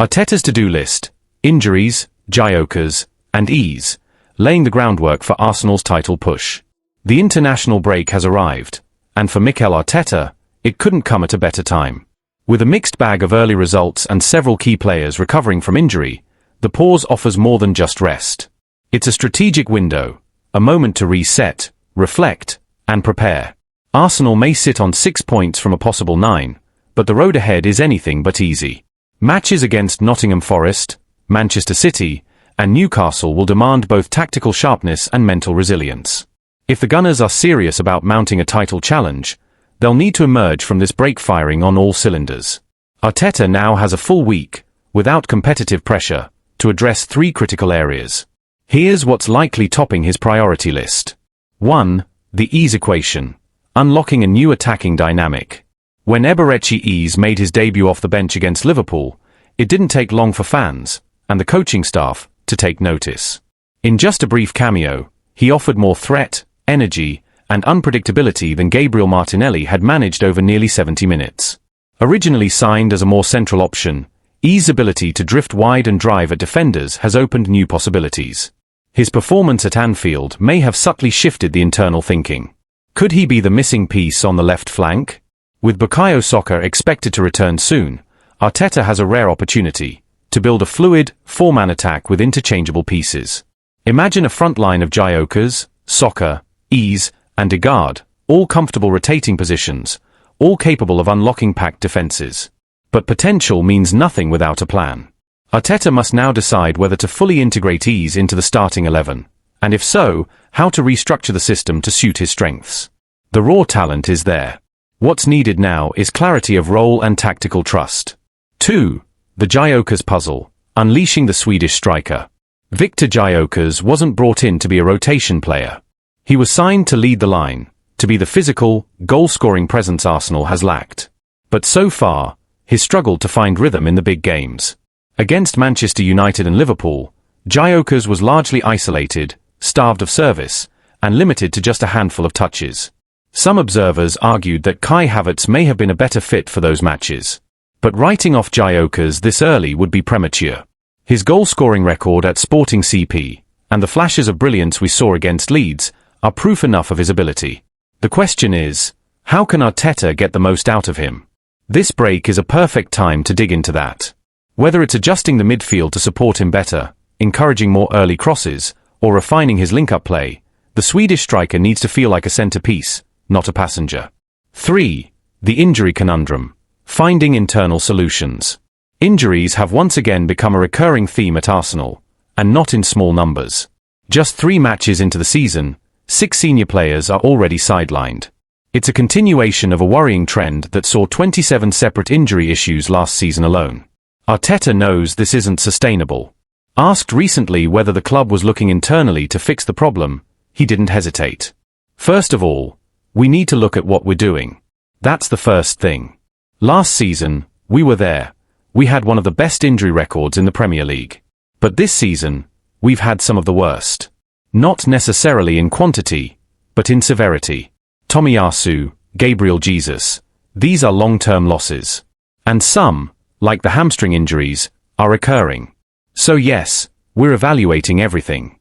Arteta's to-do list: injuries, Gyökeres, and ease, laying the groundwork for Arsenal's title push. The international break has arrived, and for Mikel Arteta, it couldn't come at a better time. With a mixed bag of early results and several key players recovering from injury, the pause offers more than just rest. It's a strategic window, a moment to reset, reflect, and prepare. Arsenal may sit on 6 points from a possible 9, but the road ahead is anything but easy. Matches against Nottingham Forest, Manchester City, and Newcastle will demand both tactical sharpness and mental resilience. If the Gunners are serious about mounting a title challenge, they'll need to emerge from this break firing on all cylinders. Arteta now has a full week, without competitive pressure, to address 3 critical areas. Here's what's likely topping his priority list. 1. The ease equation. Unlocking a new attacking dynamic. When Eberechi made his debut off the bench against Liverpool, it didn't take long for fans, and the coaching staff, to take notice. In just a brief cameo, he offered more threat, energy, and unpredictability than Gabriel Martinelli had managed over nearly 70 minutes. Originally signed as a more central option, E's ability to drift wide and drive at defenders has opened new possibilities. His performance at Anfield may have subtly shifted the internal thinking. Could he be the missing piece on the left flank? With Bukayo Saka expected to return soon, Arteta has a rare opportunity to build a fluid, 4-man attack with interchangeable pieces. Imagine a front line of Gyökeres, Saka, Ease, and Odegaard, all comfortable rotating positions, all capable of unlocking packed defenses. But potential means nothing without a plan. Arteta must now decide whether to fully integrate Ease into the starting 11, and if so, how to restructure the system to suit his strengths. The raw talent is there. What's needed now is clarity of role and tactical trust. 2. The Gyökeres puzzle, unleashing the Swedish striker. Viktor Gyökeres wasn't brought in to be a rotation player. He was signed to lead the line, to be the physical, goal-scoring presence Arsenal has lacked. But so far, he's struggled to find rhythm in the big games. Against Manchester United and Liverpool, Gyökeres was largely isolated, starved of service, and limited to just a handful of touches. Some observers argued that Kai Havertz may have been a better fit for those matches. But writing off Gyökeres this early would be premature. His goal-scoring record at Sporting CP, and the flashes of brilliance we saw against Leeds, are proof enough of his ability. The question is, how can Arteta get the most out of him? This break is a perfect time to dig into that. Whether it's adjusting the midfield to support him better, encouraging more early crosses, or refining his link-up play, the Swedish striker needs to feel like a centerpiece, not a passenger. 3. The injury conundrum. Finding internal solutions. Injuries have once again become a recurring theme at Arsenal, and not in small numbers. Just 3 matches into the season, 6 senior players are already sidelined. It's a continuation of a worrying trend that saw 27 separate injury issues last season alone. Arteta knows this isn't sustainable. Asked recently whether the club was looking internally to fix the problem, he didn't hesitate. First of all, we need to look at what we're doing. That's the first thing. Last season, we were there. We had one of the best injury records in the Premier League. But this season, we've had some of the worst. Not necessarily in quantity, but in severity. Tomiyasu, Gabriel Jesus. These are long-term losses. And some, like the hamstring injuries, are recurring. So yes, we're evaluating everything.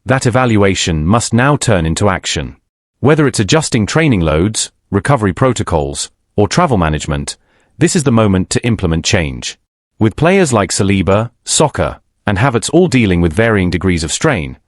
That evaluation must now turn into action. Whether it's adjusting training loads, recovery protocols, or travel management, this is the moment to implement change. With players like Saliba, Saka, and Havertz all dealing with varying degrees of strain,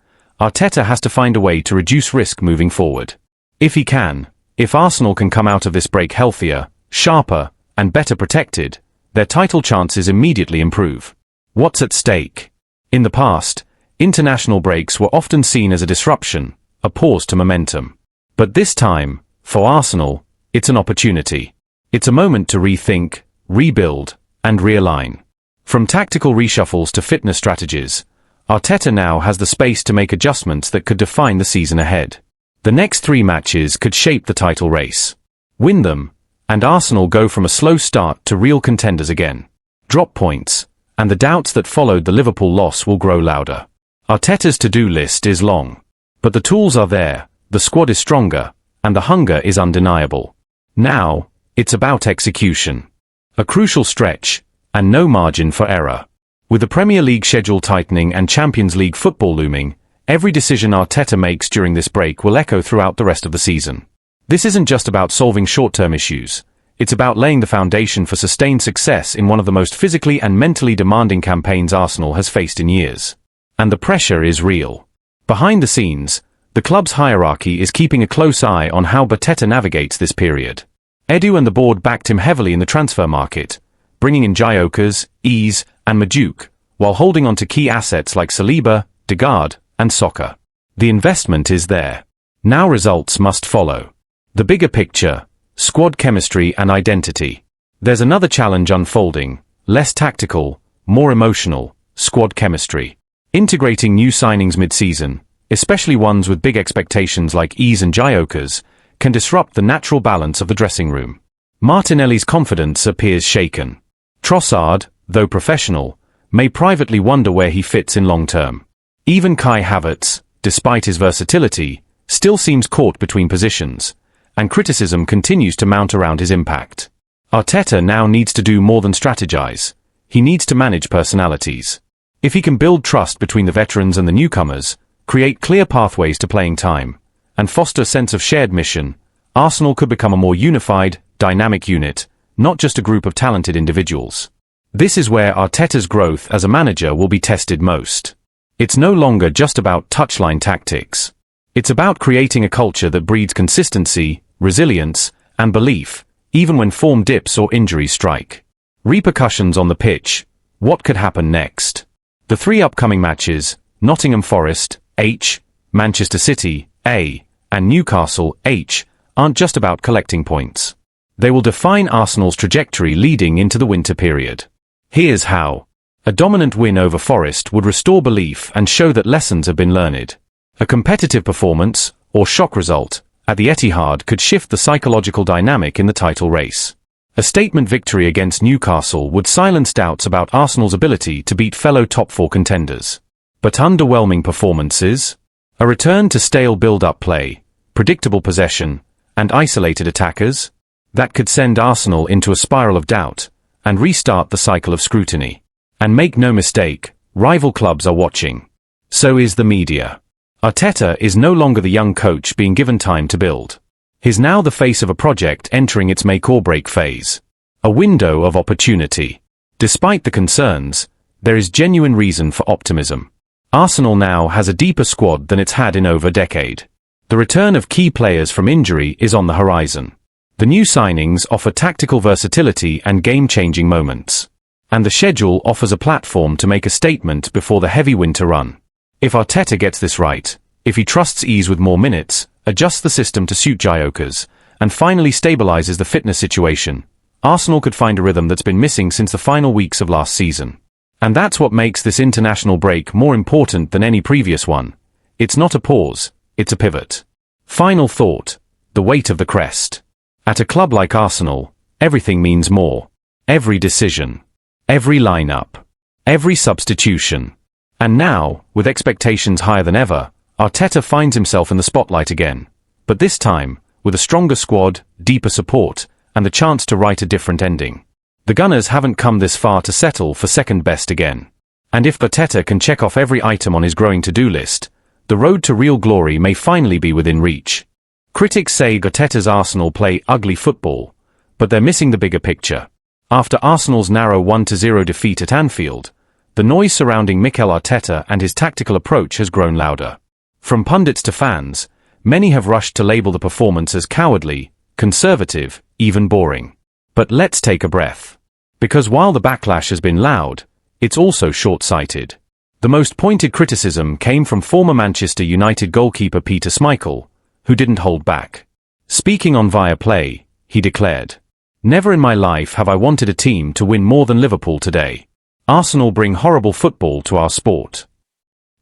Arteta has to find a way to reduce risk moving forward. If Arsenal can come out of this break healthier, sharper, and better protected, their title chances immediately improve. What's at stake? In the past, international breaks were often seen as a disruption, a pause to momentum. But this time, for Arsenal, it's an opportunity. It's a moment to rethink, rebuild, and realign. From tactical reshuffles to fitness strategies, Arteta now has the space to make adjustments that could define the season ahead. The next 3 matches could shape the title race. Win them, and Arsenal go from a slow start to real contenders again. Drop points, and the doubts that followed the Liverpool loss will grow louder. Arteta's to-do list is long. But the tools are there, the squad is stronger, and the hunger is undeniable. Now, it's about execution. A crucial stretch, and no margin for error. With the Premier League schedule tightening and Champions League football looming, every decision Arteta makes during this break will echo throughout the rest of the season. This isn't just about solving short-term issues. It's about laying the foundation for sustained success in one of the most physically and mentally demanding campaigns Arsenal has faced in years. And the pressure is real. Behind the scenes, the club's hierarchy is keeping a close eye on how Arteta navigates this period. Edu and the board backed him heavily in the transfer market, bringing in Gyökeres, Ease, and Majuk, while holding on to key assets like Saliba, Degaard, and Saka. The investment is there. Now results must follow. The bigger picture: squad chemistry and identity. There's another challenge unfolding, less tactical, more emotional: squad chemistry. Integrating new signings mid-season, especially ones with big expectations like Ease and Gyökeres, can disrupt the natural balance of the dressing room. Martinelli's confidence appears shaken. Trossard, though professional, may privately wonder where he fits in long term. Even Kai Havertz, despite his versatility, still seems caught between positions, and criticism continues to mount around his impact. Arteta now needs to do more than strategize. He needs to manage personalities. If he can build trust between the veterans and the newcomers, create clear pathways to playing time, and foster a sense of shared mission, Arsenal could become a more unified, dynamic unit, not just a group of talented individuals. This is where Arteta's growth as a manager will be tested most. It's no longer just about touchline tactics. It's about creating a culture that breeds consistency, resilience, and belief, even when form dips or injuries strike. Repercussions on the pitch: what could happen next? The three upcoming matches, Nottingham Forest, H, Manchester City, A, and Newcastle, H, aren't just about collecting points. They will define Arsenal's trajectory leading into the winter period. Here's how. A dominant win over Forest would restore belief and show that lessons have been learned. A competitive performance, or shock result, at the Etihad could shift the psychological dynamic in the title race. A statement victory against Newcastle would silence doubts about Arsenal's ability to beat fellow top-four contenders. But underwhelming performances? A return to stale build-up play, predictable possession, and isolated attackers? That could send Arsenal into a spiral of doubt, and restart the cycle of scrutiny. And make no mistake, rival clubs are watching. So is the media. Arteta is no longer the young coach being given time to build. He's now the face of a project entering its make-or-break phase. A window of opportunity. Despite the concerns, there is genuine reason for optimism. Arsenal now has a deeper squad than it's had in over a decade. The return of key players from injury is on the horizon. The new signings offer tactical versatility and game-changing moments. And the schedule offers a platform to make a statement before the heavy winter run. If Arteta gets this right, if he trusts Ease with more minutes, adjusts the system to suit Gyökeres, and finally stabilizes the fitness situation, Arsenal could find a rhythm that's been missing since the final weeks of last season. And that's what makes this international break more important than any previous one. It's not a pause, it's a pivot. Final thought: the weight of the crest. At a club like Arsenal, everything means more. Every decision. Every lineup. Every substitution. And now, with expectations higher than ever, Arteta finds himself in the spotlight again. But this time, with a stronger squad, deeper support, and the chance to write a different ending. The Gunners haven't come this far to settle for second best again. And if Arteta can check off every item on his growing to-do list, the road to real glory may finally be within reach. Critics say Arteta's Arsenal play ugly football, but they're missing the bigger picture. After Arsenal's narrow 1-0 defeat at Anfield, the noise surrounding Mikel Arteta and his tactical approach has grown louder. From pundits to fans, many have rushed to label the performance as cowardly, conservative, even boring. But let's take a breath. Because while the backlash has been loud, it's also short-sighted. The most pointed criticism came from former Manchester United goalkeeper Peter Schmeichel, who didn't hold back. Speaking on Viaplay, he declared, "Never in my life have I wanted a team to win more than Liverpool today. Arsenal bring horrible football to our sport."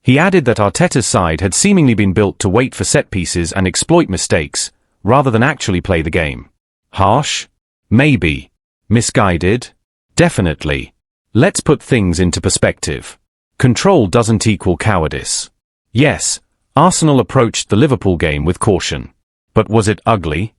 He added that Arteta's side had seemingly been built to wait for set pieces and exploit mistakes, rather than actually play the game. Harsh? Maybe. Misguided? Definitely. Let's put things into perspective. Control doesn't equal cowardice. Yes, Arsenal approached the Liverpool game with caution. But was it ugly?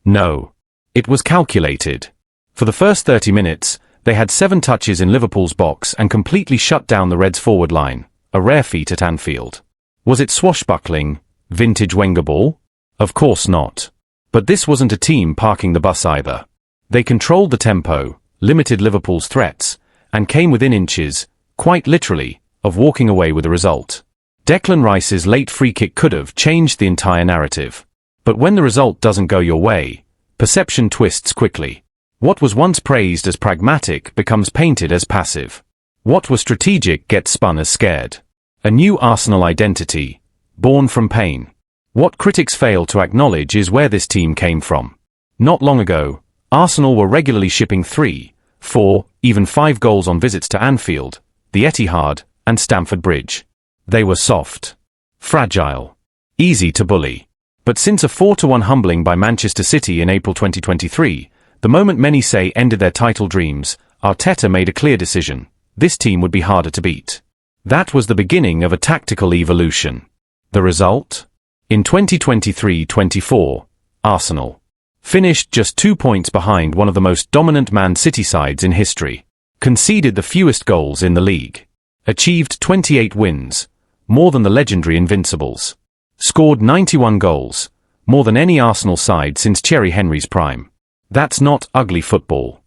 No. It was calculated. For the first 30 minutes, They had 7 touches in Liverpool's box and completely shut down the Reds' forward line, a rare feat at Anfield. Was it swashbuckling, vintage Wenger ball? Of course not. But this wasn't a team parking the bus either. They controlled the tempo, limited Liverpool's threats, and came within inches, quite literally, of walking away with a result. Declan Rice's late free kick could have changed the entire narrative. But when the result doesn't go your way, perception twists quickly. What was once praised as pragmatic becomes painted as passive. What was strategic gets spun as scared. A new Arsenal identity, born from pain. What critics fail to acknowledge is where this team came from. Not long ago, Arsenal were regularly shipping 3, 4, even 5 goals on visits to Anfield, the Etihad, and Stamford Bridge. They were soft, fragile, easy to bully. But since a 4-1 humbling by Manchester City in April 2023, the moment many say ended their title dreams, Arteta made a clear decision. This team would be harder to beat. That was the beginning of a tactical evolution. The result? In 2023-24, Arsenal finished just 2 points behind one of the most dominant Man City sides in history, conceded the fewest goals in the league, achieved 28 wins, more than the legendary Invincibles, scored 91 goals, more than any Arsenal side since Thierry Henry's prime. That's not ugly football.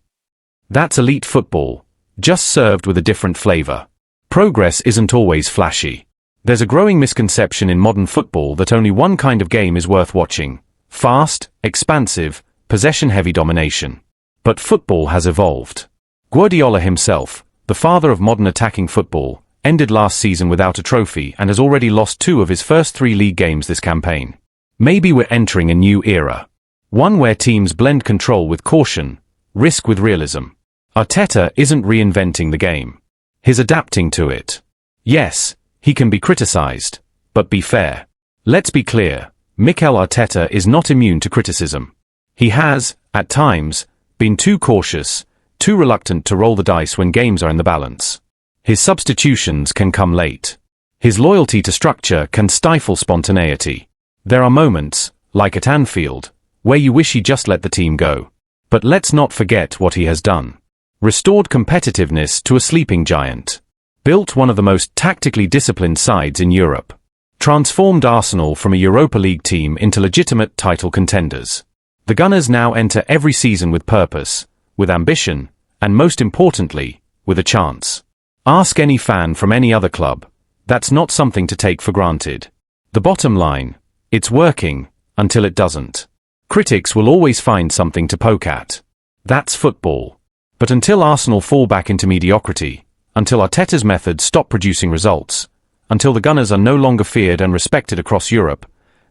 That's elite football, just served with a different flavor. Progress isn't always flashy. There's a growing misconception in modern football that only one kind of game is worth watching: fast, expansive, possession-heavy domination. But football has evolved. Guardiola himself, the father of modern attacking football, ended last season without a trophy and has already lost 2 of his first 3 league games this campaign. Maybe we're entering a new era. One where teams blend control with caution, risk with realism. Arteta isn't reinventing the game. He's adapting to it. Yes, he can be criticized, but be fair. Let's be clear, Mikel Arteta is not immune to criticism. He has, at times, been too cautious, too reluctant to roll the dice when games are in the balance. His substitutions can come late. His loyalty to structure can stifle spontaneity. There are moments, like at Anfield, where you wish he just let the team go. But let's not forget what he has done. Restored competitiveness to a sleeping giant. Built one of the most tactically disciplined sides in Europe. Transformed Arsenal from a Europa League team into legitimate title contenders. The Gunners now enter every season with purpose, with ambition, and most importantly, with a chance. Ask any fan from any other club. That's not something to take for granted. The bottom line, it's working, until it doesn't. Critics will always find something to poke at. That's football. But until Arsenal fall back into mediocrity, until Arteta's methods stop producing results, until the Gunners are no longer feared and respected across Europe,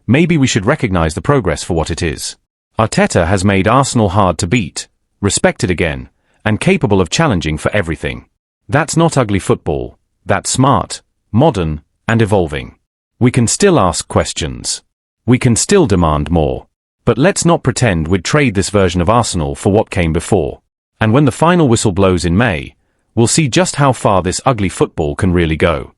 maybe we should recognize the progress for what it is. Arteta has made Arsenal hard to beat, respected again, and capable of challenging for everything. That's not ugly football, that's smart, modern, and evolving. We can still ask questions. We can still demand more. But let's not pretend we'd trade this version of Arsenal for what came before. And when the final whistle blows in May, we'll see just how far this ugly football can really go.